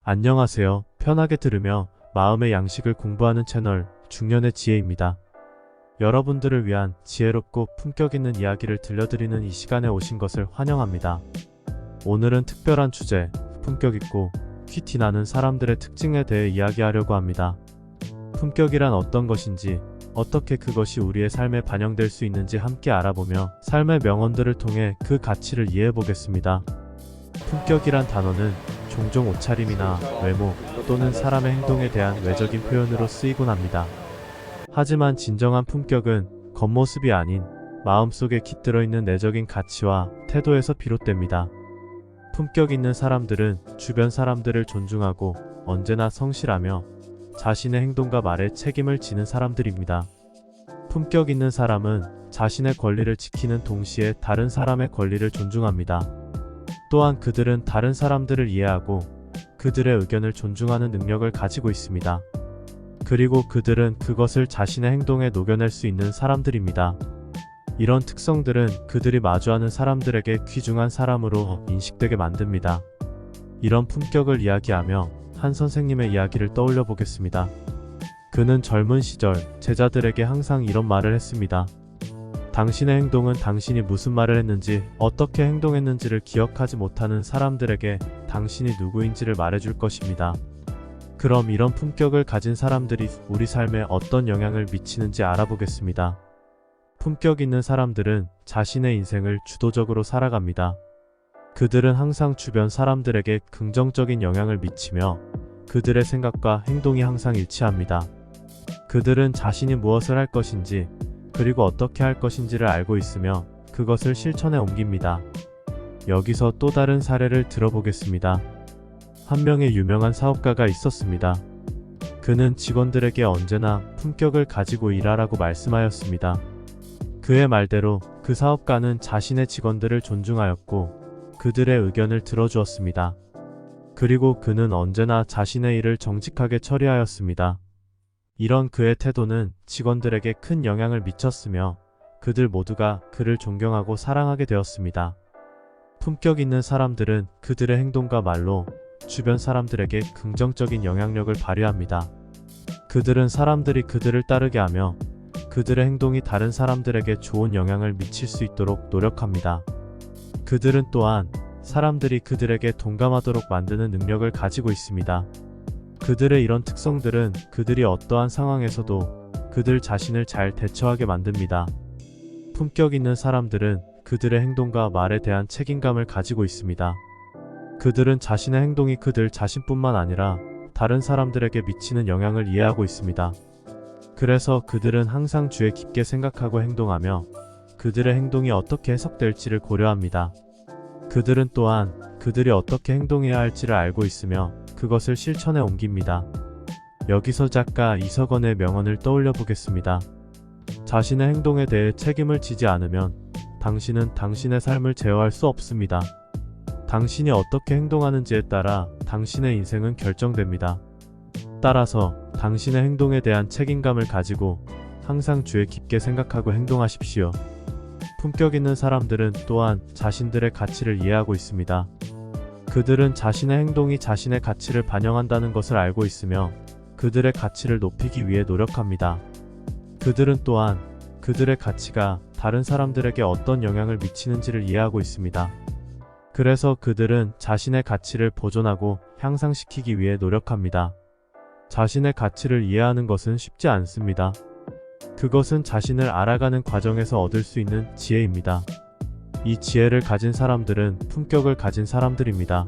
안녕하세요. 편하게 들으며 마음의 양식을 공부하는 채널 중년의 지혜입니다. 여러분들을 위한 지혜롭고 품격 있는 이야기를 들려드리는 이 시간에 오신 것을 환영합니다. 오늘은 특별한 주제, 품격 있고 퀴티 나는 사람들의 특징에 대해 이야기하려고 합니다. 품격이란 어떤 것인지, 어떻게 그것이 우리의 삶에 반영될 수 있는지 함께 알아보며 삶의 명언들을 통해 그 가치를 이해해 보겠습니다. 품격이란 단어는 종종 옷차림이나 외모 또는 사람의 행동에 대한 외적인 표현으로 쓰이곤 합니다. 하지만 진정한 품격은 겉모습이 아닌 마음속에 깃들어 있는 내적인 가치와 태도에서 비롯됩니다. 품격 있는 사람들은 주변 사람들을 존중하고 언제나 성실하며 자신의 행동과 말에 책임을 지는 사람들입니다. 품격 있는 사람은 자신의 권리를 지키는 동시에 다른 사람의 권리를 존중합니다. 또한 그들은 다른 사람들을 이해하고 그들의 의견을 존중하는 능력을 가지고 있습니다. 그리고 그들은 그것을 자신의 행동에 녹여낼 수 있는 사람들입니다. 이런 특성들은 그들이 마주하는 사람들에게 귀중한 사람으로 인식되게 만듭니다. 이런 품격을 이야기하며 한 선생님의 이야기를 떠올려 보겠습니다. 그는 젊은 시절 제자들에게 항상 이런 말을 했습니다. 당신의 행동은 당신이 무슨 말을 했는지, 어떻게 행동했는지를 기억하지 못하는 사람들에게 당신이 누구인지를 말해줄 것입니다. 그럼 이런 품격을 가진 사람들이 우리 삶에 어떤 영향을 미치는지 알아보겠습니다. 품격 있는 사람들은 자신의 인생을 주도적으로 살아갑니다. 그들은 항상 주변 사람들에게 긍정적인 영향을 미치며 그들의 생각과 행동이 항상 일치합니다. 그들은 자신이 무엇을 할 것인지 그리고 어떻게 할 것인지를 알고 있으며 그것을 실천에 옮깁니다. 여기서 또 다른 사례를 들어보겠습니다. 한 명의 유명한 사업가가 있었습니다. 그는 직원들에게 언제나 품격을 가지고 일하라고 말씀하였습니다. 그의 말대로 그 사업가는 자신의 직원들을 존중하였고 그들의 의견을 들어주었습니다. 그리고 그는 언제나 자신의 일을 정직하게 처리하였습니다. 이런 그의 태도는 직원들에게 큰 영향을 미쳤으며 그들 모두가 그를 존경하고 사랑하게 되었습니다. 품격 있는 사람들은 그들의 행동과 말로 주변 사람들에게 긍정적인 영향력을 발휘합니다. 그들은 사람들이 그들을 따르게 하며 그들의 행동이 다른 사람들에게 좋은 영향을 미칠 수 있도록 노력합니다. 그들은 또한 사람들이 그들에게 동감하도록 만드는 능력을 가지고 있습니다. 그들의 이런 특성들은 그들이 어떠한 상황에서도 그들 자신을 잘 대처하게 만듭니다. 품격 있는 사람들은 그들의 행동과 말에 대한 책임감을 가지고 있습니다. 그들은 자신의 행동이 그들 자신뿐만 아니라 다른 사람들에게 미치는 영향을 이해하고 있습니다. 그래서 그들은 항상 주의 깊게 생각하고 행동하며 그들의 행동이 어떻게 해석될지를 고려합니다. 그들은 또한 그들이 어떻게 행동해야 할지를 알고 있으며 그것을 실천에 옮깁니다. 여기서 작가 이석원의 명언을 떠올려 보겠습니다. 자신의 행동에 대해 책임을 지지 않으면 당신은 당신의 삶을 제어할 수 없습니다. 당신이 어떻게 행동하는지에 따라 당신의 인생은 결정됩니다. 따라서 당신의 행동에 대한 책임감을 가지고 항상 주의 깊게 생각하고 행동하십시오. 품격 있는 사람들은 또한 자신들의 가치를 이해하고 있습니다. 그들은 자신의 행동이 자신의 가치를 반영한다는 것을 알고 있으며 그들의 가치를 높이기 위해 노력합니다. 그들은 또한 그들의 가치가 다른 사람들에게 어떤 영향을 미치는지를 이해하고 있습니다. 그래서 그들은 자신의 가치를 보존하고 향상시키기 위해 노력합니다. 자신의 가치를 이해하는 것은 쉽지 않습니다. 그것은 자신을 알아가는 과정에서 얻을 수 있는 지혜입니다. 이 지혜를 가진 사람들은 품격을 가진 사람들입니다.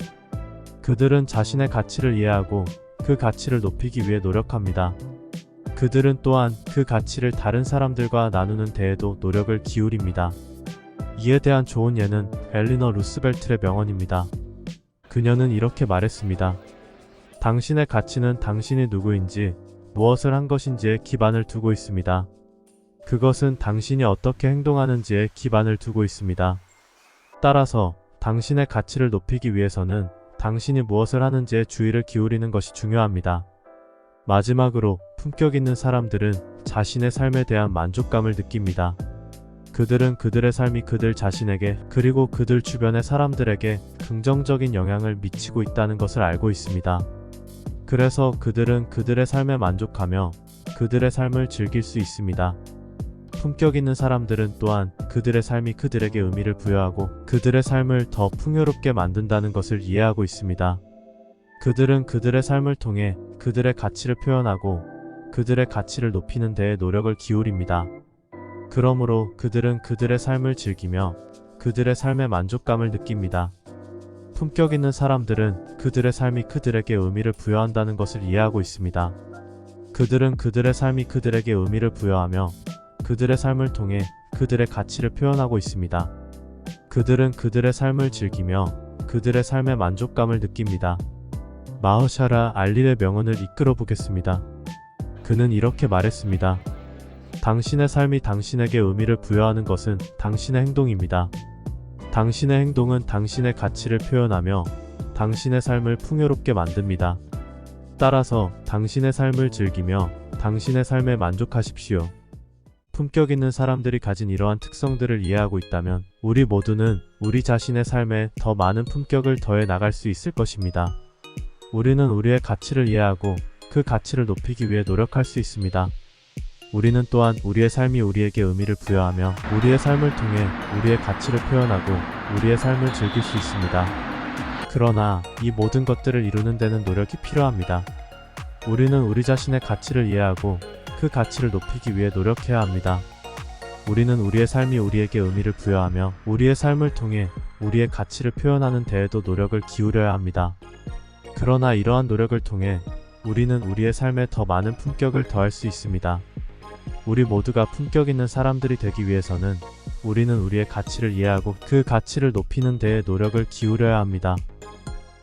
그들은 자신의 가치를 이해하고 그 가치를 높이기 위해 노력합니다. 그들은 또한 그 가치를 다른 사람들과 나누는 데에도 노력을 기울입니다. 이에 대한 좋은 예는 엘리너 루스벨트의 명언입니다. 그녀는 이렇게 말했습니다. 당신의 가치는 당신이 누구인지, 무엇을 한 것인지에 기반을 두고 있습니다. 그것은 당신이 어떻게 행동하는지에 기반을 두고 있습니다. 따라서 당신의 가치를 높이기 위해서는 당신이 무엇을 하는지에 주의를 기울이는 것이 중요합니다. 마지막으로 품격 있는 사람들은 자신의 삶에 대한 만족감을 느낍니다. 그들은 그들의 삶이 그들 자신에게 그리고 그들 주변의 사람들에게 긍정적인 영향을 미치고 있다는 것을 알고 있습니다. 그래서 그들은 그들의 삶에 만족하며 그들의 삶을 즐길 수 있습니다. 품격 있는 사람들은 또한 그들의 삶이 그들에게 의미를 부여하고 그들의 삶을 더 풍요롭게 만든다는 것을 이해하고 있습니다. 그들은 그들의 삶을 통해 그들의 가치를 표현하고 그들의 가치를 높이는 데에 노력을 기울입니다. 그러므로 그들은 그들의 삶을 즐기며 그들의 삶의 만족감을 느낍니다. 품격 있는 사람들은 그들의 삶이 그들에게 의미를 부여한다는 것을 이해하고 있습니다. 그들은 그들의 삶이 그들에게 의미를 부여하며 그들의 삶을 통해 그들의 가치를 표현하고 있습니다. 그들은 그들의 삶을 즐기며 그들의 삶의 만족감을 느낍니다. 마흐샤라 알릴의 명언을 이끌어 보겠습니다. 그는 이렇게 말했습니다. 당신의 삶이 당신에게 의미를 부여하는 것은 당신의 행동입니다. 당신의 행동은 당신의 가치를 표현하며 당신의 삶을 풍요롭게 만듭니다. 따라서 당신의 삶을 즐기며 당신의 삶에 만족하십시오. 품격 있는 사람들이 가진 이러한 특성들을 이해하고 있다면 우리 모두는 우리 자신의 삶에 더 많은 품격을 더해 나갈 수 있을 것입니다. 우리는 우리의 가치를 이해하고 그 가치를 높이기 위해 노력할 수 있습니다. 우리는 또한 우리의 삶이 우리에게 의미를 부여하며 우리의 삶을 통해 우리의 가치를 표현하고 우리의 삶을 즐길 수 있습니다. 그러나 이 모든 것들을 이루는 데는 노력이 필요합니다. 우리는 우리 자신의 가치를 이해하고 그 가치를 높이기 위해 노력해야 합니다. 우리는 우리의 삶이 우리에게 의미를 부여하며 우리의 삶을 통해 우리의 가치를 표현하는 데에도 노력을 기울여야 합니다. 그러나 이러한 노력을 통해 우리는 우리의 삶에 더 많은 품격을 더할 수 있습니다. 우리 모두가 품격 있는 사람들이 되기 위해서는 우리는 우리의 가치를 이해하고 그 가치를 높이는 데에 노력을 기울여야 합니다.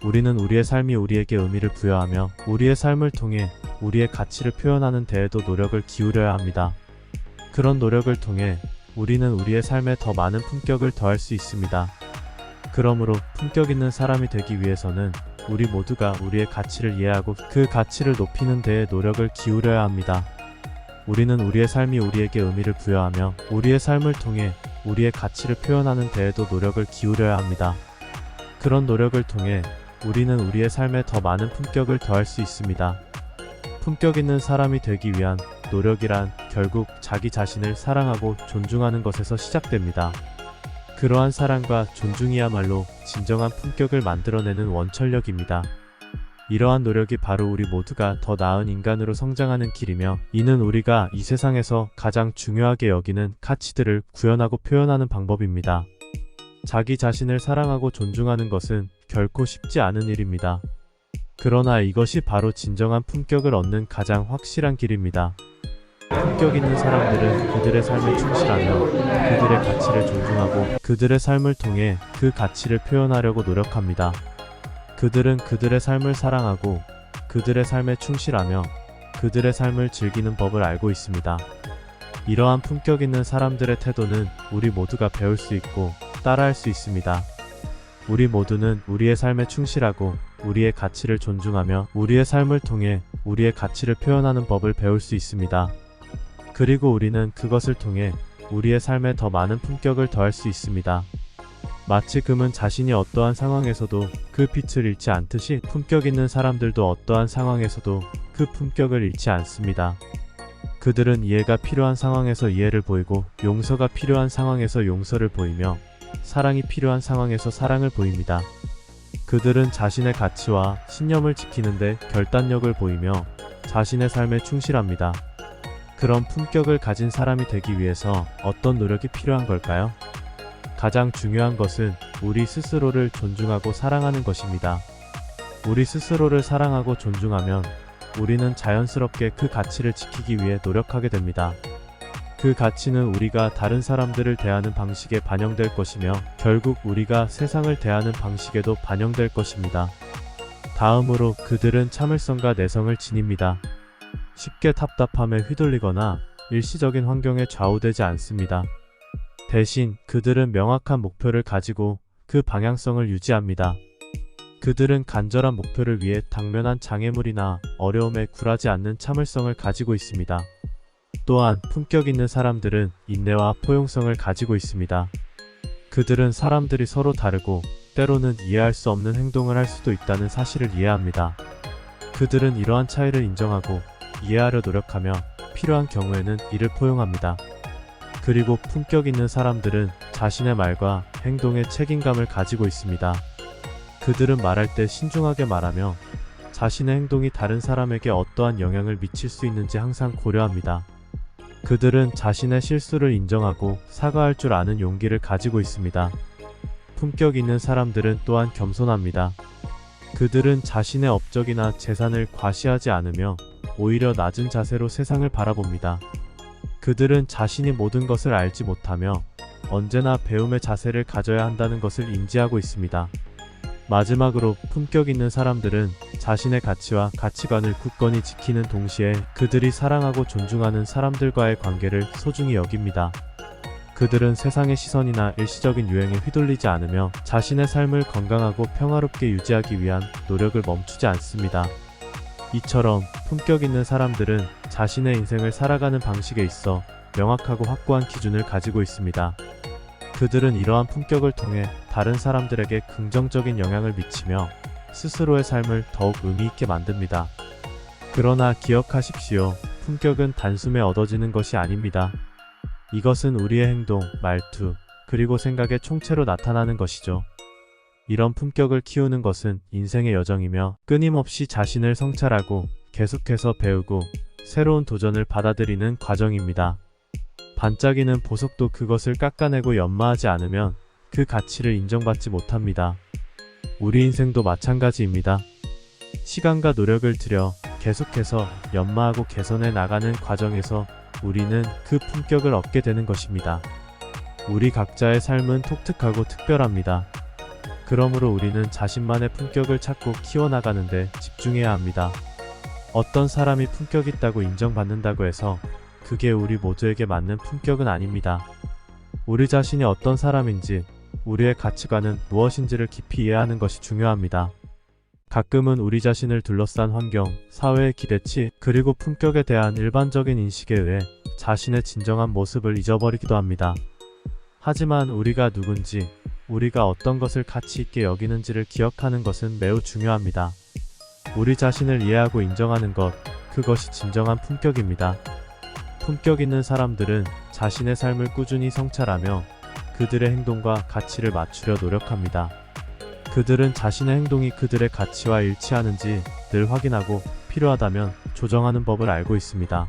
우리는 우리의 삶이 우리에게 의미를 부여하며 우리의 삶을 통해 우리의 가치를 표현하는 데에도 노력을 기울여야 합니다. 그런 노력을 통해 우리는 우리의 삶에 더 많은 품격을 더할 수 있습니다. 그러므로 품격 있는 사람이 되기 위해서는 우리 모두가 우리의 가치를 이해하고 그 가치를 높이는 데에 노력을 기울여야 합니다. 우리는 우리의 삶이 우리에게 의미를 부여하며 우리의 삶을 통해 우리의 가치를 표현하는 데에도 노력을 기울여야 합니다. 그런 노력을 통해 우리는 우리의 삶에 더 많은 품격을 더할 수 있습니다. 품격 있는 사람이 되기 위한 노력이란 결국 자기 자신을 사랑하고 존중하는 것에서 시작됩니다. 그러한 사랑과 존중이야말로 진정한 품격을 만들어내는 원천력입니다. 이러한 노력이 바로 우리 모두가 더 나은 인간으로 성장하는 길이며 이는 우리가 이 세상에서 가장 중요하게 여기는 가치들을 구현하고 표현하는 방법입니다. 자기 자신을 사랑하고 존중하는 것은 결코 쉽지 않은 일입니다. 그러나 이것이 바로 진정한 품격을 얻는 가장 확실한 길입니다. 품격 있는 사람들은 그들의 삶에 충실하며 그들의 가치를 존중하고 그들의 삶을 통해 그 가치를 표현하려고 노력합니다. 그들은 그들의 삶을 사랑하고 그들의 삶에 충실하며 그들의 삶을 즐기는 법을 알고 있습니다. 이러한 품격 있는 사람들의 태도는 우리 모두가 배울 수 있고 따라할 수 있습니다. 우리 모두는 우리의 삶에 충실하고 우리의 가치를 존중하며 우리의 삶을 통해 우리의 가치를 표현하는 법을 배울 수 있습니다. 그리고 우리는 그것을 통해 우리의 삶에 더 많은 품격을 더할 수 있습니다. 마치 금은 자신이 어떠한 상황에서도 그 빛을 잃지 않듯이 품격 있는 사람들도 어떠한 상황에서도 그 품격을 잃지 않습니다. 그들은 이해가 필요한 상황에서 이해를 보이고 용서가 필요한 상황에서 용서를 보이며 사랑이 필요한 상황에서 사랑을 보입니다. 그들은 자신의 가치와 신념을 지키는데 결단력을 보이며 자신의 삶에 충실합니다. 그런 품격을 가진 사람이 되기 위해서 어떤 노력이 필요한 걸까요? 가장 중요한 것은 우리 스스로를 존중하고 사랑하는 것입니다. 우리 스스로를 사랑하고 존중하면 우리는 자연스럽게 그 가치를 지키기 위해 노력하게 됩니다. 그 가치는 우리가 다른 사람들을 대하는 방식에 반영될 것이며 결국 우리가 세상을 대하는 방식에도 반영될 것입니다. 다음으로 그들은 참을성과 내성을 지닙니다. 쉽게 답답함에 휘둘리거나 일시적인 환경에 좌우되지 않습니다. 대신 그들은 명확한 목표를 가지고 그 방향성을 유지합니다. 그들은 간절한 목표를 위해 당면한 장애물이나 어려움에 굴하지 않는 참을성을 가지고 있습니다. 또한 품격 있는 사람들은 인내와 포용성을 가지고 있습니다. 그들은 사람들이 서로 다르고 때로는 이해할 수 없는 행동을 할 수도 있다는 사실을 이해합니다. 그들은 이러한 차이를 인정하고 이해하려 노력하며 필요한 경우에는 이를 포용합니다. 그리고 품격 있는 사람들은 자신의 말과 행동에 책임감을 가지고 있습니다. 그들은 말할 때 신중하게 말하며 자신의 행동이 다른 사람에게 어떠한 영향을 미칠 수 있는지 항상 고려합니다. 그들은 자신의 실수를 인정하고 사과할 줄 아는 용기를 가지고 있습니다. 품격 있는 사람들은 또한 겸손합니다. 그들은 자신의 업적이나 재산을 과시하지 않으며 오히려 낮은 자세로 세상을 바라봅니다. 그들은 자신이 모든 것을 알지 못하며 언제나 배움의 자세를 가져야 한다는 것을 인지하고 있습니다. 마지막으로 품격 있는 사람들은 자신의 가치와 가치관을 굳건히 지키는 동시에 그들이 사랑하고 존중하는 사람들과의 관계를 소중히 여깁니다. 그들은 세상의 시선이나 일시적인 유행에 휘둘리지 않으며 자신의 삶을 건강하고 평화롭게 유지하기 위한 노력을 멈추지 않습니다. 이처럼 품격 있는 사람들은 자신의 인생을 살아가는 방식에 있어 명확하고 확고한 기준을 가지고 있습니다. 그들은 이러한 품격을 통해 다른 사람들에게 긍정적인 영향을 미치며 스스로의 삶을 더욱 의미 있게 만듭니다. 그러나 기억하십시오. 품격은 단숨에 얻어지는 것이 아닙니다. 이것은 우리의 행동, 말투, 그리고 생각의 총체로 나타나는 것이죠. 이런 품격을 키우는 것은 인생의 여정이며 끊임없이 자신을 성찰하고 계속해서 배우고 새로운 도전을 받아들이는 과정입니다. 반짝이는 보석도 그것을 깎아내고 연마하지 않으면 그 가치를 인정받지 못합니다. 우리 인생도 마찬가지입니다. 시간과 노력을 들여 계속해서 연마하고 개선해 나가는 과정에서 우리는 그 품격을 얻게 되는 것입니다. 우리 각자의 삶은 독특하고 특별합니다. 그러므로 우리는 자신만의 품격을 찾고 키워나가는 데 집중해야 합니다. 어떤 사람이 품격 있다고 인정받는다고 해서 그게 우리 모두에게 맞는 품격은 아닙니다. 우리 자신이 어떤 사람인지, 우리의 가치관은 무엇인지를 깊이 이해하는 것이 중요합니다. 가끔은 우리 자신을 둘러싼 환경, 사회의 기대치, 그리고 품격에 대한 일반적인 인식에 의해 자신의 진정한 모습을 잊어버리기도 합니다. 하지만 우리가 누군지, 우리가 어떤 것을 가치 있게 여기는지를 기억하는 것은 매우 중요합니다. 우리 자신을 이해하고 인정하는 것, 그것이 진정한 품격입니다. 품격 있는 사람들은 자신의 삶을 꾸준히 성찰하며 그들의 행동과 가치를 맞추려 노력합니다. 그들은 자신의 행동이 그들의 가치와 일치하는지 늘 확인하고 필요하다면 조정하는 법을 알고 있습니다.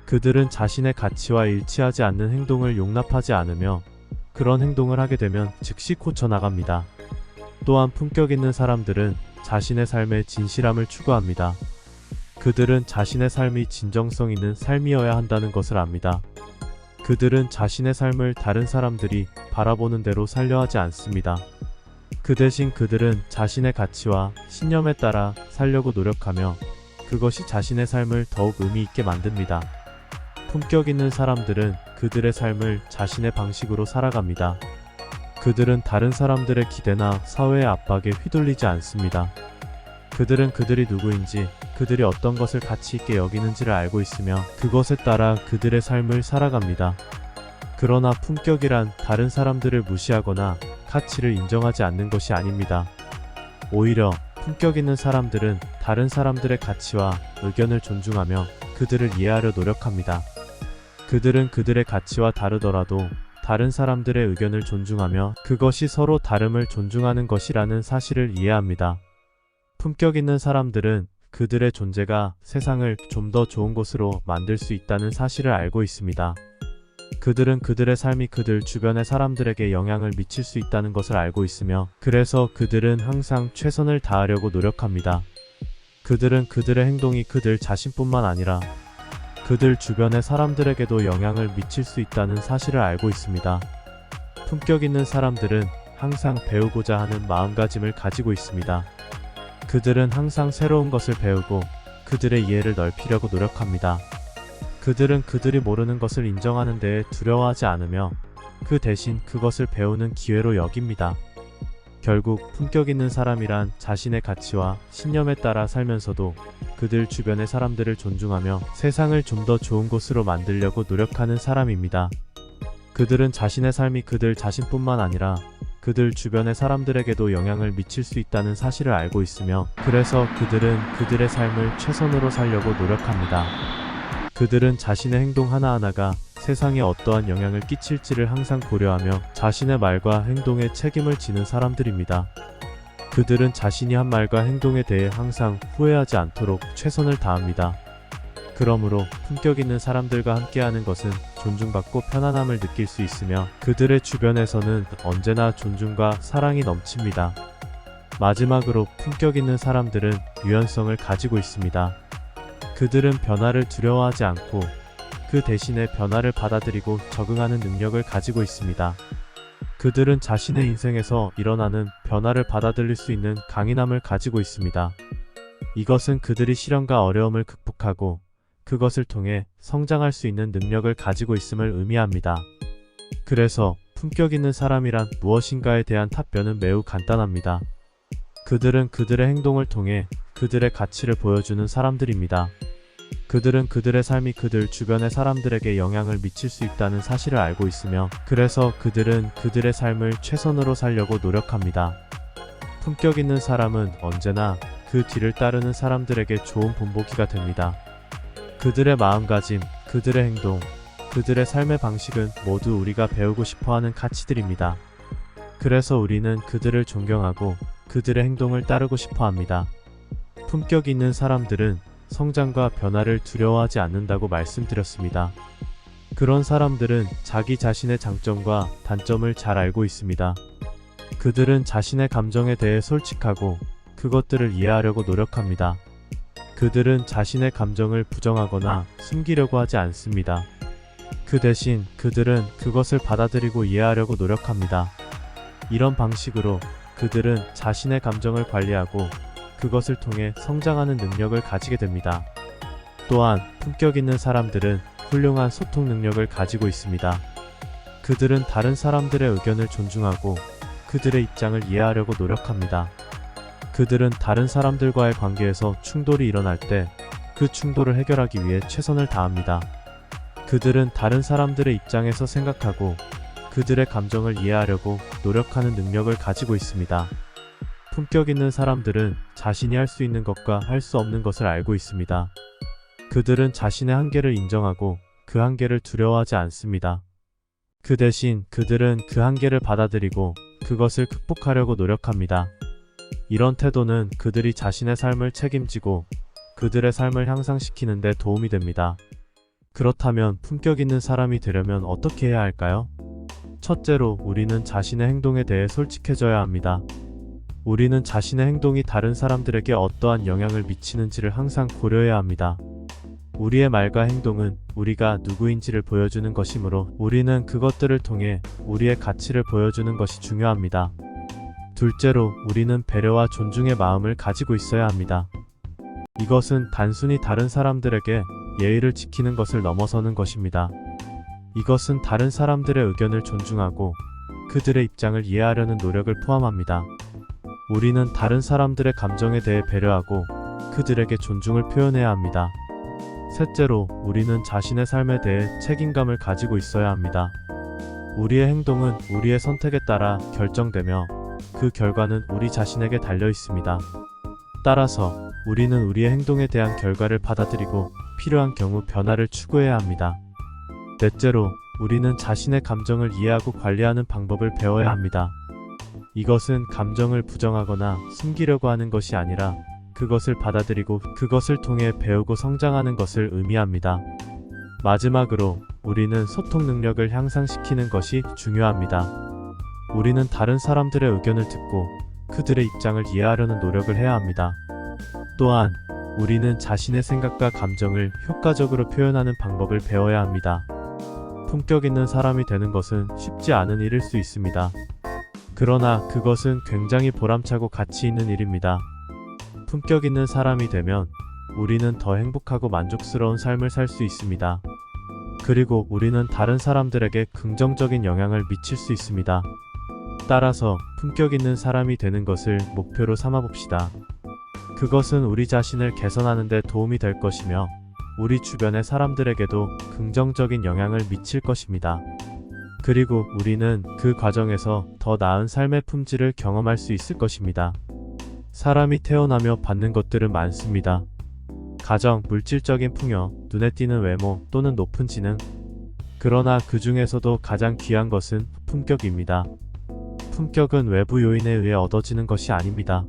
그들은 자신의 가치와 일치하지 않는 행동을 용납하지 않으며 그런 행동을 하게 되면 즉시 고쳐나갑니다. 또한 품격 있는 사람들은 자신의 삶의 진실함을 추구합니다. 그들은 자신의 삶이 진정성 있는 삶이어야 한다는 것을 압니다. 그들은 자신의 삶을 다른 사람들이 바라보는 대로 살려 하지 않습니다. 그 대신 그들은 자신의 가치와 신념에 따라 살려고 노력하며 그것이 자신의 삶을 더욱 의미 있게 만듭니다. 품격 있는 사람들은 그들의 삶을 자신의 방식으로 살아갑니다. 그들은 다른 사람들의 기대나 사회의 압박에 휘둘리지 않습니다. 그들은 그들이 누구인지, 그들이 어떤 것을 가치 있게 여기는지를 알고 있으며 그것에 따라 그들의 삶을 살아갑니다. 그러나 품격이란 다른 사람들을 무시하거나 가치를 인정하지 않는 것이 아닙니다. 오히려 품격 있는 사람들은 다른 사람들의 가치와 의견을 존중하며 그들을 이해하려 노력합니다. 그들은 그들의 가치와 다르더라도 다른 사람들의 의견을 존중하며 그것이 서로 다름을 존중하는 것이라는 사실을 이해합니다. 품격 있는 사람들은 그들의 존재가 세상을 좀 더 좋은 곳으로 만들 수 있다는 사실을 알고 있습니다. 그들은 그들의 삶이 그들 주변의 사람들에게 영향을 미칠 수 있다는 것을 알고 있으며 그래서 그들은 항상 최선을 다하려고 노력합니다. 그들은 그들의 행동이 그들 자신뿐만 아니라 그들 주변의 사람들에게도 영향을 미칠 수 있다는 사실을 알고 있습니다. 품격 있는 사람들은 항상 배우고자 하는 마음가짐을 가지고 있습니다. 그들은 항상 새로운 것을 배우고 그들의 이해를 넓히려고 노력합니다. 그들은 그들이 모르는 것을 인정하는 데에 두려워하지 않으며 그 대신 그것을 배우는 기회로 여깁니다. 결국 품격 있는 사람이란 자신의 가치와 신념에 따라 살면서도 그들 주변의 사람들을 존중하며 세상을 좀 더 좋은 곳으로 만들려고 노력하는 사람입니다. 그들은 자신의 삶이 그들 자신뿐만 아니라 그들 주변의 사람들에게도 영향을 미칠 수 있다는 사실을 알고 있으며, 그래서 그들은 그들의 삶을 최선으로 살려고 노력합니다. 그들은 자신의 행동 하나하나가 세상에 어떠한 영향을 끼칠지를 항상 고려하며 자신의 말과 행동에 책임을 지는 사람들입니다. 그들은 자신이 한 말과 행동에 대해 항상 후회하지 않도록 최선을 다합니다. 그러므로 품격 있는 사람들과 함께하는 것은 존중받고 편안함을 느낄 수 있으며, 그들의 주변에서는 언제나 존중과 사랑이 넘칩니다. 마지막으로 품격 있는 사람들은 유연성을 가지고 있습니다. 그들은 변화를 두려워하지 않고 그 대신에 변화를 받아들이고 적응하는 능력을 가지고 있습니다. 그들은 자신의 인생에서 일어나는 변화를 받아들일 수 있는 강인함을 가지고 있습니다. 이것은 그들이 시련과 어려움을 극복하고 그것을 통해 성장할 수 있는 능력을 가지고 있음을 의미합니다. 그래서 품격 있는 사람이란 무엇인가에 대한 답변은 매우 간단합니다. 그들은 그들의 행동을 통해 그들의 가치를 보여주는 사람들입니다. 그들은 그들의 삶이 그들 주변의 사람들에게 영향을 미칠 수 있다는 사실을 알고 있으며, 그래서 그들은 그들의 삶을 최선으로 살려고 노력합니다. 품격 있는 사람은 언제나 그 뒤를 따르는 사람들에게 좋은 본보기가 됩니다. 그들의 마음가짐, 그들의 행동, 그들의 삶의 방식은 모두 우리가 배우고 싶어하는 가치들입니다. 그래서 우리는 그들을 존경하고 그들의 행동을 따르고 싶어 합니다. 품격 있는 사람들은 성장과 변화를 두려워하지 않는다고 말씀드렸습니다. 그런 사람들은 자기 자신의 장점과 단점을 잘 알고 있습니다. 그들은 자신의 감정에 대해 솔직하고 그것들을 이해하려고 노력합니다. 그들은 자신의 감정을 부정하거나 숨기려고 하지 않습니다. 그 대신 그들은 그것을 받아들이고 이해하려고 노력합니다. 이런 방식으로 그들은 자신의 감정을 관리하고 그것을 통해 성장하는 능력을 가지게 됩니다. 또한 품격 있는 사람들은 훌륭한 소통 능력을 가지고 있습니다. 그들은 다른 사람들의 의견을 존중하고 그들의 입장을 이해하려고 노력합니다. 그들은 다른 사람들과의 관계에서 충돌이 일어날 때 그 충돌을 해결하기 위해 최선을 다합니다. 그들은 다른 사람들의 입장에서 생각하고 그들의 감정을 이해하려고 노력하는 능력을 가지고 있습니다. 품격 있는 사람들은 자신이 할 수 있는 것과 할 수 없는 것을 알고 있습니다. 그들은 자신의 한계를 인정하고 그 한계를 두려워하지 않습니다. 그 대신 그들은 그 한계를 받아들이고 그것을 극복하려고 노력합니다. 이런 태도는 그들이 자신의 삶을 책임지고 그들의 삶을 향상시키는 데 도움이 됩니다. 그렇다면 품격 있는 사람이 되려면 어떻게 해야 할까요? 첫째로, 우리는 자신의 행동에 대해 솔직해져야 합니다. 우리는 자신의 행동이 다른 사람들에게 어떠한 영향을 미치는지를 항상 고려해야 합니다. 우리의 말과 행동은 우리가 누구인지를 보여주는 것이므로 우리는 그것들을 통해 우리의 가치를 보여주는 것이 중요합니다. 둘째로, 우리는 배려와 존중의 마음을 가지고 있어야 합니다. 이것은 단순히 다른 사람들에게 예의를 지키는 것을 넘어서는 것입니다. 이것은 다른 사람들의 의견을 존중하고 그들의 입장을 이해하려는 노력을 포함합니다. 우리는 다른 사람들의 감정에 대해 배려하고 그들에게 존중을 표현해야 합니다. 셋째로, 우리는 자신의 삶에 대해 책임감을 가지고 있어야 합니다. 우리의 행동은 우리의 선택에 따라 결정되며 그 결과는 우리 자신에게 달려 있습니다. 따라서 우리는 우리의 행동에 대한 결과를 받아들이고 필요한 경우 변화를 추구해야 합니다. 넷째로, 우리는 자신의 감정을 이해하고 관리하는 방법을 배워야 합니다. 이것은 감정을 부정하거나 숨기려고 하는 것이 아니라 그것을 받아들이고 그것을 통해 배우고 성장하는 것을 의미합니다. 마지막으로, 우리는 소통 능력을 향상시키는 것이 중요합니다. 우리는 다른 사람들의 의견을 듣고 그들의 입장을 이해하려는 노력을 해야 합니다. 또한 우리는 자신의 생각과 감정을 효과적으로 표현하는 방법을 배워야 합니다. 품격 있는 사람이 되는 것은 쉽지 않은 일일 수 있습니다. 그러나 그것은 굉장히 보람차고 가치 있는 일입니다. 품격 있는 사람이 되면 우리는 더 행복하고 만족스러운 삶을 살 수 있습니다. 그리고 우리는 다른 사람들에게 긍정적인 영향을 미칠 수 있습니다. 따라서 품격 있는 사람이 되는 것을 목표로 삼아봅시다. 그것은 우리 자신을 개선하는 데 도움이 될 것이며 우리 주변의 사람들에게도 긍정적인 영향을 미칠 것입니다. 그리고 우리는 그 과정에서 더 나은 삶의 품질을 경험할 수 있을 것입니다. 사람이 태어나며 받는 것들은 많습니다. 가정, 물질적인 풍요, 눈에 띄는 외모 또는 높은 지능. 그러나 그 중에서도 가장 귀한 것은 품격입니다. 품격은 외부 요인에 의해 얻어지는 것이 아닙니다.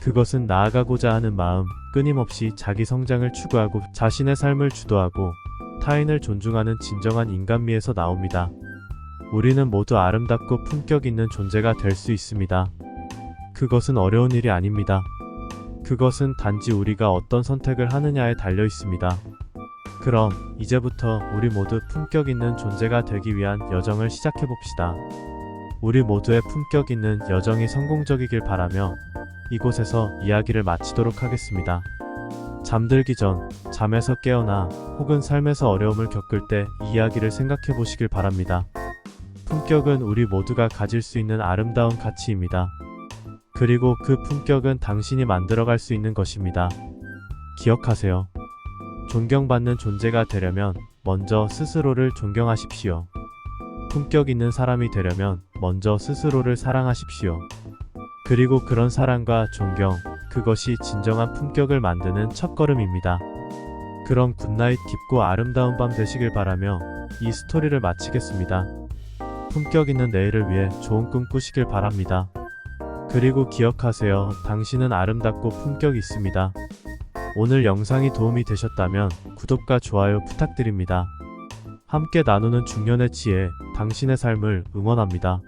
그것은 나아가고자 하는 마음, 끊임없이 자기 성장을 추구하고 자신의 삶을 주도하고 타인을 존중하는 진정한 인간미에서 나옵니다. 우리는 모두 아름답고 품격 있는 존재가 될 수 있습니다. 그것은 어려운 일이 아닙니다. 그것은 단지 우리가 어떤 선택을 하느냐에 달려 있습니다. 그럼 이제부터 우리 모두 품격 있는 존재가 되기 위한 여정을 시작해 봅시다. 우리 모두의 품격 있는 여정이 성공적이길 바라며 이곳에서 이야기를 마치도록 하겠습니다. 잠들기 전, 잠에서 깨어나 혹은 삶에서 어려움을 겪을 때 이 이야기를 생각해 보시길 바랍니다. 품격은 우리 모두가 가질 수 있는 아름다운 가치입니다. 그리고 그 품격은 당신이 만들어갈 수 있는 것입니다. 기억하세요. 존경받는 존재가 되려면 먼저 스스로를 존경하십시오. 품격 있는 사람이 되려면 먼저 스스로를 사랑하십시오. 그리고 그런 사랑과 존경, 그것이 진정한 품격을 만드는 첫걸음입니다. 그럼 굿나잇, 깊고 아름다운 밤 되시길 바라며 이 스토리를 마치겠습니다. 품격 있는 내일을 위해 좋은 꿈 꾸시길 바랍니다. 그리고 기억하세요. 당신은 아름답고 품격 있습니다. 오늘 영상이 도움이 되셨다면 구독과 좋아요 부탁드립니다. 함께 나누는 중년의 지혜, 당신의 삶을 응원합니다.